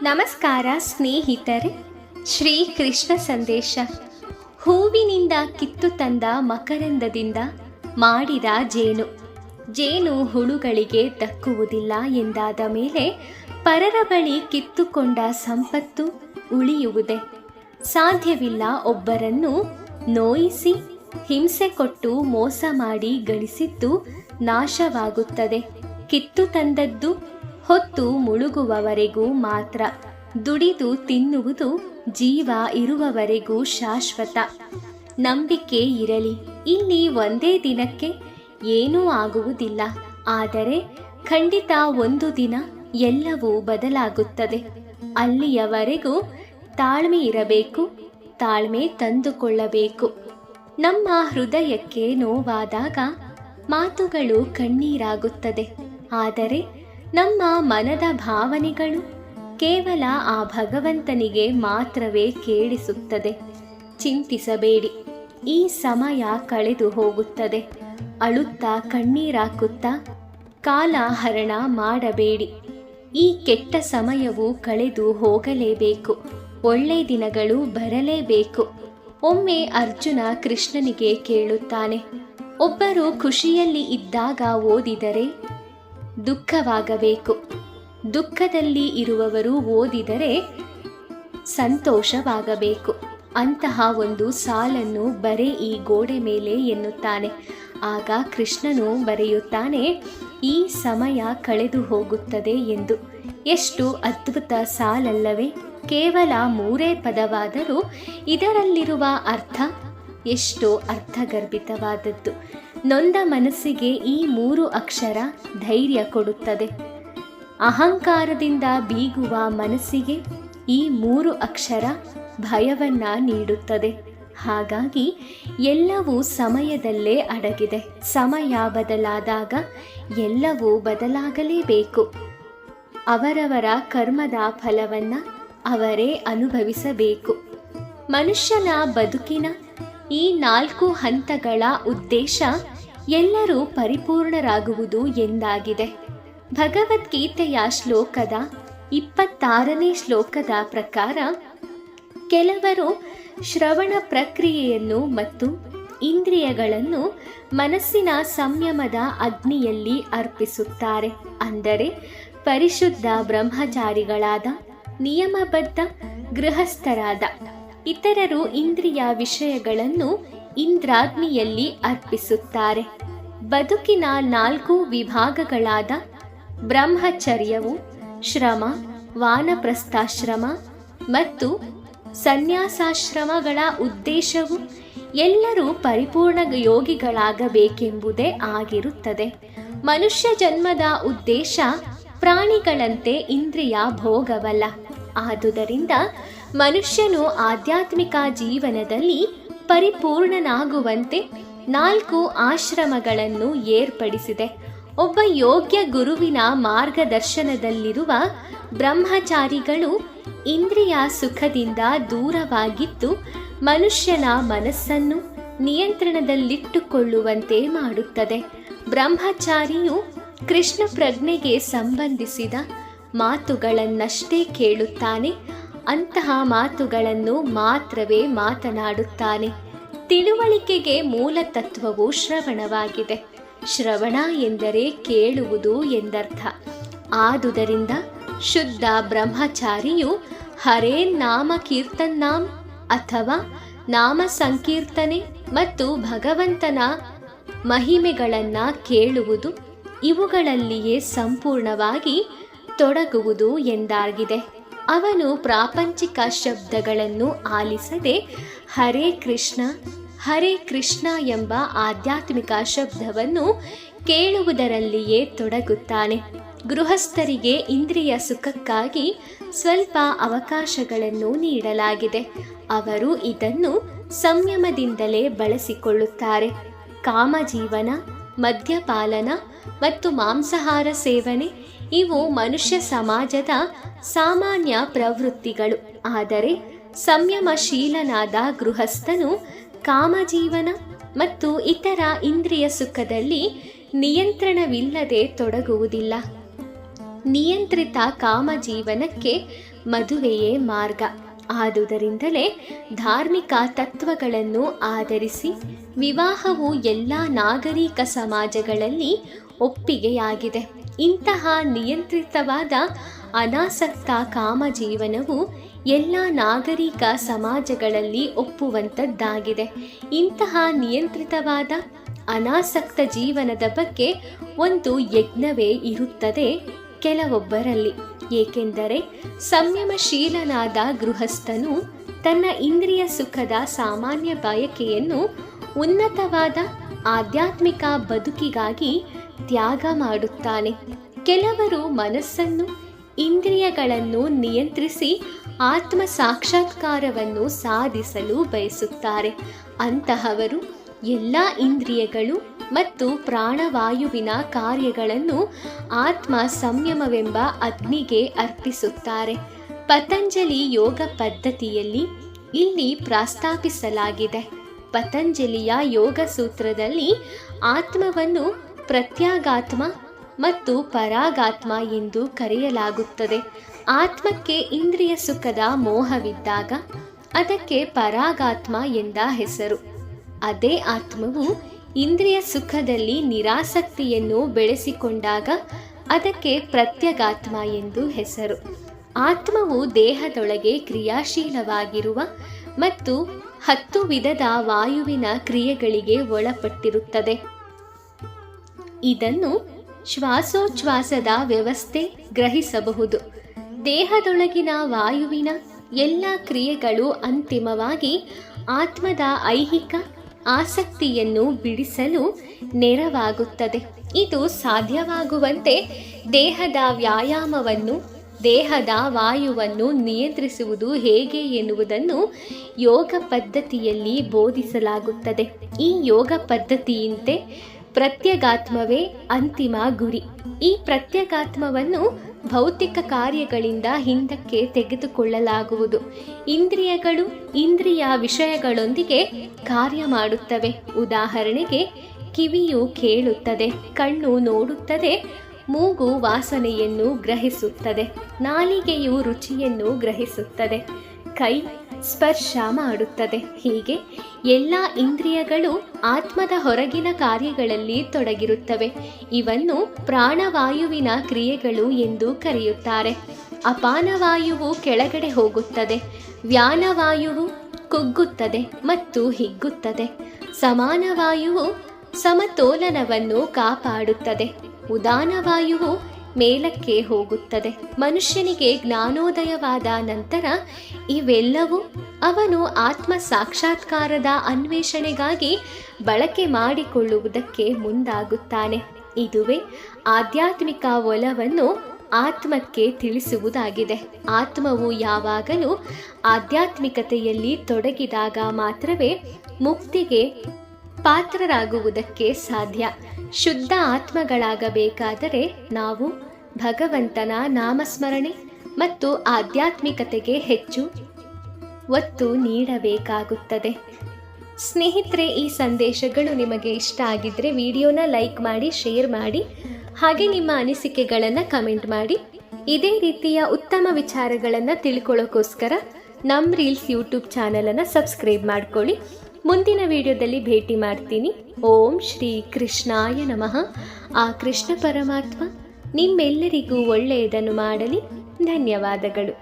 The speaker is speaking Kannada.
ನಮಸ್ಕಾರ ಸ್ನೇಹಿತರೆ. ಶ್ರೀ ಕೃಷ್ಣ ಸಂದೇಶ. ಹೂವಿನಿಂದ ಕಿತ್ತು ತಂದ ಮಕರಂದದಿಂದ ಮಾಡಿದ ಜೇನು. ಜೇನು ಹುಳುಗಳಿಗೆ ದಕ್ಕುವುದಿಲ್ಲ ಎಂದಾದ ಮೇಲೆ ಪರರ ಬಳಿ ಕಿತ್ತುಕೊಂಡ ಸಂಪತ್ತು ಉಳಿಯುವುದೇ? ಸಾಧ್ಯವಿಲ್ಲ. ಒಬ್ಬರನ್ನು ನೋಯಿಸಿ ಹಿಂಸೆ ಕೊಟ್ಟು ಮೋಸ ಮಾಡಿ ಗಳಿಸಿದ್ದು ನಾಶವಾಗುತ್ತದೆ. ಕಿತ್ತು ತಂದದ್ದು ಹೊತ್ತು ಮುಳುಗುವವರೆಗೂ ಮಾತ್ರ. ದುಡಿದು ತಿನ್ನುವುದು ಜೀವ ಇರುವವರೆಗೂ ಶಾಶ್ವತ. ನಂಬಿಕೆ ಇರಲಿ. ಇಲ್ಲಿ ಒಂದೇ ದಿನಕ್ಕೆ ಏನೂ ಆಗುವುದಿಲ್ಲ. ಆದರೆ ಖಂಡಿತ ಒಂದು ದಿನ ಎಲ್ಲವೂ ಬದಲಾಗುತ್ತದೆ. ಅಲ್ಲಿಯವರೆಗೂ ತಾಳ್ಮೆ ಇರಬೇಕು. ತಾಳ್ಮೆ ತಂದುಕೊಳ್ಳಬೇಕು. ನಮ್ಮ ಹೃದಯಕ್ಕೆ ನೋವಾದಾಗ ಮಾತುಗಳು ಕಣ್ಣೀರಾಗುತ್ತದೆ. ಆದರೆ ನಮ್ಮ ಮನದ ಭಾವನೆಗಳು ಕೇವಲ ಆ ಭಗವಂತನಿಗೆ ಮಾತ್ರವೇ ಕೇಳಿಸುತ್ತದೆ. ಚಿಂತಿಸಬೇಡಿ. ಈ ಸಮಯ ಕಳೆದು ಹೋಗುತ್ತದೆ. ಅಳುತ್ತಾ ಕಣ್ಣೀರಾಕುತ್ತಾ ಕಾಲ ಹರಣ ಮಾಡಬೇಡಿ. ಈ ಕೆಟ್ಟ ಸಮಯವು ಕಳೆದು ಹೋಗಲೇಬೇಕು. ಒಳ್ಳೆ ದಿನಗಳು ಬರಲೇಬೇಕು. ಒಮ್ಮೆ ಅರ್ಜುನ ಕೃಷ್ಣನಿಗೆ ಕೇಳುತ್ತಾನೆ, ಒಬ್ಬರು ಖುಷಿಯಲ್ಲಿ ಇದ್ದಾಗ ಓದಿದರೆ ದುಃಖವಾಗಬೇಕು, ದುಃಖದಲ್ಲಿ ಇರುವವರು ಓದಿದರೆ ಸಂತೋಷವಾಗಬೇಕು. ಅಂತಹ ಒಂದು ಸಾಲನ್ನು ಬರೆ ಈ ಗೋಡೆ ಮೇಲೆ ಎನ್ನುತ್ತಾನೆ. ಆಗ ಕೃಷ್ಣನು ಬರೆಯುತ್ತಾನೆ, ಈ ಸಮಯ ಕಳೆದು ಹೋಗುತ್ತದೆ ಎಂದು. ಎಷ್ಟು ಅದ್ಭುತ ಸಾಲಲ್ಲವೇ? ಕೇವಲ 3 ಪದವಾದರೂ ಇದರಲ್ಲಿರುವ ಅರ್ಥ ಎಷ್ಟೋ ಅರ್ಥಗರ್ಭಿತವಾದದ್ದು. ನೊಂದ ಮನಸ್ಸಿಗೆ ಈ 3 ಅಕ್ಷರ ಧೈರ್ಯ ಕೊಡುತ್ತದೆ. ಅಹಂಕಾರದಿಂದ ಬೀಗುವ ಮನಸ್ಸಿಗೆ ಈ 3 ಅಕ್ಷರ ಭಯವನ್ನ ನೀಡುತ್ತದೆ. ಹಾಗಾಗಿ ಎಲ್ಲವೂ ಸಮಯದಲ್ಲೇ ಅಡಗಿದೆ. ಸಮಯ ಬದಲಾದಾಗ ಎಲ್ಲವೂ ಬದಲಾಗಲೇಬೇಕು. ಅವರವರ ಕರ್ಮದ ಫಲವನ್ನ ಅವರೇ ಅನುಭವಿಸಬೇಕು. ಮನುಷ್ಯನ ಬದುಕಿನ ಈ 4 ಹಂತಗಳ ಉದ್ದೇಶ ಎಲ್ಲರೂ ಪರಿಪೂರ್ಣರಾಗುವುದು ಎಂದಾಗಿದೆ. ಭಗವದ್ಗೀತೆಯ ಶ್ಲೋಕದ 26ನೇ ಶ್ಲೋಕದ ಪ್ರಕಾರ ಕೆಲವರು ಶ್ರವಣ ಪ್ರಕ್ರಿಯೆಯನ್ನು ಮತ್ತು ಇಂದ್ರಿಯಗಳನ್ನು ಮನಸ್ಸಿನ ಸಂಯಮದ ಅಗ್ನಿಯಲ್ಲಿ ಅರ್ಪಿಸುತ್ತಾರೆ. ಅಂದರೆ ಪರಿಶುದ್ಧ ಬ್ರಹ್ಮಚಾರಿಗಳಾದ, ನಿಯಮಬದ್ಧ ಗೃಹಸ್ಥರಾದ. ಇತರರು ಇಂದ್ರಿಯ ವಿಷಯಗಳನ್ನು ಇಂದ್ರಾಗ್ನಿಯಲ್ಲಿ ಅರ್ಪಿಸುತ್ತಾರೆ. ಬದುಕಿನ 4 ವಿಭಾಗಗಳಾದ ಬ್ರಹ್ಮಚರ್ಯವು, ಶ್ರಮ, ವಾನಪ್ರಸ್ಥಾಶ್ರಮ ಮತ್ತು ಸನ್ಯಾಸಾಶ್ರಮಗಳ ಉದ್ದೇಶವು ಎಲ್ಲರೂ ಪರಿಪೂರ್ಣ ಯೋಗಿಗಳಾಗಬೇಕೆಂಬುದೇ ಆಗಿರುತ್ತದೆ. ಮನುಷ್ಯ ಜನ್ಮದ ಉದ್ದೇಶ ಪ್ರಾಣಿಗಳಂತೆ ಇಂದ್ರಿಯ ಭೋಗವಲ್ಲ. ಆದುದರಿಂದ ಮನುಷ್ಯನು ಆಧ್ಯಾತ್ಮಿಕ ಜೀವನದಲ್ಲಿ ಪರಿಪೂರ್ಣನಾಗುವಂತೆ 4 ಆಶ್ರಮಗಳನ್ನು ಏರ್ಪಡಿಸಿದೆ. ಒಬ್ಬ ಯೋಗ್ಯ ಗುರುವಿನ ಮಾರ್ಗದರ್ಶನದಲ್ಲಿರುವ ಬ್ರಹ್ಮಚಾರಿಗಳು ಇಂದ್ರಿಯ ಸುಖದಿಂದ ದೂರವಾಗಿದ್ದು ಮನುಷ್ಯನ ಮನಸ್ಸನ್ನು ನಿಯಂತ್ರಣದಲ್ಲಿಟ್ಟುಕೊಳ್ಳುವಂತೆ ಮಾಡುತ್ತದೆ. ಬ್ರಹ್ಮಚಾರಿಯು ಕೃಷ್ಣ ಪ್ರಜ್ಞೆಗೆ ಸಂಬಂಧಿಸಿದ ಮಾತುಗಳನ್ನಷ್ಟೇ ಕೇಳುತ್ತಾನೆ. ಅಂತಹ ಮಾತುಗಳನ್ನು ಮಾತ್ರವೇ ಮಾತನಾಡುತ್ತಾನೆ. ತಿಳುವಳಿಕೆಗೆ ಮೂಲ ತತ್ವವು ಶ್ರವಣವಾಗಿದೆ. ಶ್ರವಣ ಎಂದರೆ ಕೇಳುವುದು ಎಂದರ್ಥ. ಆದುದರಿಂದ ಶುದ್ಧ ಬ್ರಹ್ಮಚಾರಿಯು ಹರೇ ನಾಮ ಕೀರ್ತನ್ನಾಂ ಅಥವಾ ನಾಮ ಸಂಕೀರ್ತನೆ ಮತ್ತು ಭಗವಂತನ ಮಹಿಮೆಗಳನ್ನು ಕೇಳುವುದು, ಇವುಗಳಲ್ಲಿಯೇ ಸಂಪೂರ್ಣವಾಗಿ ತೊಡಗುವುದು ಎಂದಾಗಿದೆ. ಅವನು ಪ್ರಾಪಂಚಿಕ ಶಬ್ದಗಳನ್ನು ಆಲಿಸದೆ ಹರೇ ಕೃಷ್ಣ ಎಂಬ ಆಧ್ಯಾತ್ಮಿಕ ಶಬ್ದವನ್ನು ಕೇಳುವುದರಲ್ಲಿಯೇ ತೊಡಗುತ್ತಾನೆ. ಗೃಹಸ್ಥರಿಗೆ ಇಂದ್ರಿಯ ಸುಖಕ್ಕಾಗಿ ಸ್ವಲ್ಪ ಅವಕಾಶಗಳನ್ನು ನೀಡಲಾಗಿದೆ. ಅವರು ಇದನ್ನು ಸಂಯಮದಿಂದಲೇ ಬಳಸಿಕೊಳ್ಳುತ್ತಾರೆ. ಕಾಮಜೀವನ, ಮದ್ಯಪಾಲನ ಮತ್ತು ಮಾಂಸಾಹಾರ ಸೇವನೆ ಇವು ಮನುಷ್ಯ ಸಮಾಜದ ಸಾಮಾನ್ಯ ಪ್ರವೃತ್ತಿಗಳು. ಆದರೆ ಸಂಯಮಶೀಲನಾದ ಗೃಹಸ್ಥನು ಕಾಮಜೀವನ ಮತ್ತು ಇತರ ಇಂದ್ರಿಯ ಸುಖದಲ್ಲಿ ನಿಯಂತ್ರಣವಿಲ್ಲದೆ ತೊಡಗುವುದಿಲ್ಲ. ನಿಯಂತ್ರಿತ ಕಾಮಜೀವನಕ್ಕೆ ಮದುವೆಯೇ ಮಾರ್ಗ. ಆದುದರಿಂದಲೇ ಧಾರ್ಮಿಕ ತತ್ವಗಳನ್ನು ಆಧರಿಸಿ ವಿವಾಹವು ಎಲ್ಲ ನಾಗರಿಕ ಸಮಾಜಗಳಲ್ಲಿ ಒಪ್ಪಿಗೆಯಾಗಿದೆ. ಇಂತಹ ನಿಯಂತ್ರಿತವಾದ ಅನಾಸಕ್ತ ಕಾಮಜೀವನವು ಎಲ್ಲ ನಾಗರಿಕ ಸಮಾಜಗಳಲ್ಲಿ ಒಪ್ಪುವಂಥದ್ದಾಗಿದೆ. ಇಂತಹ ನಿಯಂತ್ರಿತವಾದ ಅನಾಸಕ್ತ ಜೀವನದ ಬಗ್ಗೆ ಒಂದು ಯಜ್ಞವೇ ಇರುತ್ತದೆ ಕೆಲವೊಬ್ಬರಲ್ಲಿ. ಏಕೆಂದರೆ ಸಂಯಮಶೀಲನಾದ ಗೃಹಸ್ಥನು ತನ್ನ ಇಂದ್ರಿಯ ಸುಖದ ಸಾಮಾನ್ಯ ಬಯಕೆಯನ್ನು ಉನ್ನತವಾದ ಆಧ್ಯಾತ್ಮಿಕ ಬದುಕಿಗಾಗಿ ತ್ಯಾಗ ಮಾಡುತ್ತಾನೆ. ಕೆಲವರು ಮನಸ್ಸನ್ನು ಇಂದ್ರಿಯಗಳನ್ನು ನಿಯಂತ್ರಿಸಿ ಆತ್ಮ ಸಾಕ್ಷಾತ್ಕಾರವನ್ನು ಸಾಧಿಸಲು ಬಯಸುತ್ತಾರೆ. ಅಂತಹವರು ಎಲ್ಲ ಇಂದ್ರಿಯಗಳು ಮತ್ತು ಪ್ರಾಣವಾಯುವಿನ ಕಾರ್ಯಗಳನ್ನು ಆತ್ಮ ಸಂಯಮವೆಂಬ ಅಗ್ನಿಗೆ ಅರ್ಪಿಸುತ್ತಾರೆ. ಪತಂಜಲಿ ಯೋಗ ಪದ್ಧತಿಯಲ್ಲಿ ಇಲ್ಲಿ ಪ್ರಸ್ತಾಪಿಸಲಾಗಿದೆ. ಪತಂಜಲಿಯ ಯೋಗ ಸೂತ್ರದಲ್ಲಿ ಆತ್ಮವನ್ನು ಪ್ರತ್ಯಾಗಾತ್ಮ ಮತ್ತು ಪರಾಗಾತ್ಮ ಎಂದು ಕರೆಯಲಾಗುತ್ತದೆ. ಆತ್ಮಕ್ಕೆ ಇಂದ್ರಿಯ ಸುಖದ ಮೋಹವಿದ್ದಾಗ ಅದಕ್ಕೆ ಪರಾಗಾತ್ಮ ಎಂದ ಹೆಸರು. ಅದೇ ಆತ್ಮವು ಇಂದ್ರಿಯ ಸುಖದಲ್ಲಿ ನಿರಾಸಕ್ತಿಯನ್ನು ಬೆಳೆಸಿಕೊಂಡಾಗ ಅದಕ್ಕೆ ಪ್ರತ್ಯಗಾತ್ಮ ಎಂದು ಹೆಸರು. ಆತ್ಮವು ದೇಹದೊಳಗೆ ಕ್ರಿಯಾಶೀಲವಾಗಿರುವ ಮತ್ತು 10 ವಿಧದ ವಾಯುವಿನ ಕ್ರಿಯೆಗಳಿಗೆ ಒಳಪಟ್ಟಿರುತ್ತದೆ. ಇದನ್ನು ಶ್ವಾಸೋಚ್ಛ್ವಾಸದ ವ್ಯವಸ್ಥೆ ಗ್ರಹಿಸಬಹುದು. ದೇಹದೊಳಗಿನ ವಾಯುವಿನ ಎಲ್ಲ ಕ್ರಿಯೆಗಳು ಅಂತಿಮವಾಗಿ ಆತ್ಮದ ಐಹಿಕ ಆಸಕ್ತಿಯನ್ನು ಬಿಡಿಸಲು ನೆರವಾಗುತ್ತದೆ. ಇದು ಸಾಧ್ಯವಾಗುವಂತೆ ದೇಹದ ವ್ಯಾಯಾಮವನ್ನು, ದೇಹದ ವಾಯುವನ್ನು ನಿಯಂತ್ರಿಸುವುದು ಹೇಗೆ ಎನ್ನುವುದನ್ನು ಯೋಗ ಪದ್ಧತಿಯಲ್ಲಿ ಬೋಧಿಸಲಾಗುತ್ತದೆ. ಈ ಯೋಗ ಪದ್ಧತಿಯಂತೆ ಪ್ರತ್ಯಗಾತ್ಮವೇ ಅಂತಿಮ ಗುರಿ. ಈ ಪ್ರತ್ಯಗಾತ್ಮವನ್ನು ಭೌತಿಕ ಕಾರ್ಯಗಳಿಂದ ಹಿಂದಕ್ಕೆ ತೆಗೆದುಕೊಳ್ಳಲಾಗುವುದು. ಇಂದ್ರಿಯಗಳು ಇಂದ್ರಿಯ ವಿಷಯಗಳೊಂದಿಗೆ ಕಾರ್ಯ ಮಾಡುತ್ತವೆ. ಉದಾಹರಣೆಗೆ, ಕಿವಿಯು ಕೇಳುತ್ತದೆ, ಕಣ್ಣು ನೋಡುತ್ತದೆ, ಮೂಗು ವಾಸನೆಯನ್ನು ಗ್ರಹಿಸುತ್ತದೆ, ನಾಲಿಗೆಯು ರುಚಿಯನ್ನು ಗ್ರಹಿಸುತ್ತದೆ, ಕೈ ಸ್ಪರ್ಶ ಮಾಡುತ್ತದೆ. ಹೀಗೆ ಎಲ್ಲ ಇಂದ್ರಿಯಗಳು ಆತ್ಮದ ಹೊರಗಿನ ಕಾರ್ಯಗಳಲ್ಲಿ ತೊಡಗಿರುತ್ತವೆ. ಇವನ್ನು ಪ್ರಾಣವಾಯುವಿನ ಕ್ರಿಯೆಗಳು ಎಂದು ಕರೆಯುತ್ತಾರೆ. ಅಪಾನವಾಯುವು ಕೆಳಗಡೆ ಹೋಗುತ್ತದೆ, ವ್ಯಾನವಾಯುವು ಕುಗ್ಗುತ್ತದೆ ಮತ್ತು ಹಿಗ್ಗುತ್ತದೆ, ಸಮಾನವಾಯುವು ಸಮತೋಲನವನ್ನು ಕಾಪಾಡುತ್ತದೆ, ಉದಾನವಾಯುವು ಮೇಲಕ್ಕೆ ಹೋಗುತ್ತದೆ. ಮನುಷ್ಯನಿಗೆ ಜ್ಞಾನೋದಯವಾದ ನಂತರ ಇವೆಲ್ಲವೂ ಅವನು ಆತ್ಮ ಸಾಕ್ಷಾತ್ಕಾರದ ಅನ್ವೇಷಣೆಗಾಗಿ ಬಳಕೆ ಮಾಡಿಕೊಳ್ಳುವುದಕ್ಕೆ ಮುಂದಾಗುತ್ತಾನೆ. ಇದುವೇ ಆಧ್ಯಾತ್ಮಿಕ ಒಲವನ್ನು ಆತ್ಮಕ್ಕೆ ತಿಳಿಸುವುದಾಗಿದೆ. ಆತ್ಮವು ಯಾವಾಗಲೂ ಆಧ್ಯಾತ್ಮಿಕತೆಯಲ್ಲಿ ತೊಡಗಿದಾಗ ಮಾತ್ರವೇ ಮುಕ್ತಿಗೆ ಪಾತ್ರರಾಗುವುದಕ್ಕೆ ಸಾಧ್ಯ. ಶುದ್ಧ ಆತ್ಮಗಳಾಗಬೇಕಾದರೆ ನಾವು ಭಗವಂತನ ನಾಮಸ್ಮರಣೆ ಮತ್ತು ಆಧ್ಯಾತ್ಮಿಕತೆಗೆ ಹೆಚ್ಚು ಒತ್ತು ನೀಡಬೇಕಾಗುತ್ತದೆ. ಸ್ನೇಹಿತರೆ, ಈ ಸಂದೇಶಗಳು ನಿಮಗೆ ಇಷ್ಟ ಆಗಿದ್ದರೆ ವಿಡಿಯೋನ ಲೈಕ್ ಮಾಡಿ, ಶೇರ್ ಮಾಡಿ, ಹಾಗೆ ನಿಮ್ಮ ಅನಿಸಿಕೆಗಳನ್ನು ಕಮೆಂಟ್ ಮಾಡಿ. ಇದೇ ರೀತಿಯ ಉತ್ತಮ ವಿಚಾರಗಳನ್ನು ತಿಳ್ಕೊಳ್ಳೋಕ್ಕೋಸ್ಕರ ನಮ್ಮ ರೀಲ್ಸ್ ಯೂಟ್ಯೂಬ್ ಚಾನಲನ್ನು ಸಬ್ಸ್ಕ್ರೈಬ್ ಮಾಡ್ಕೊಳ್ಳಿ. ಮುಂದಿನ ವಿಡಿಯೋದಲ್ಲಿ ಭೇಟಿ ಮಾಡ್ತೀನಿ. ಓಂ ಶ್ರೀ ಕೃಷ್ಣಾಯ ನಮಃ. ಆ ಕೃಷ್ಣ ಪರಮಾತ್ಮ ನಿಮ್ಮೆಲ್ಲರಿಗೂ ಒಳ್ಳೆಯದನ್ನು ಮಾಡಲಿ. ಧನ್ಯವಾದಗಳು.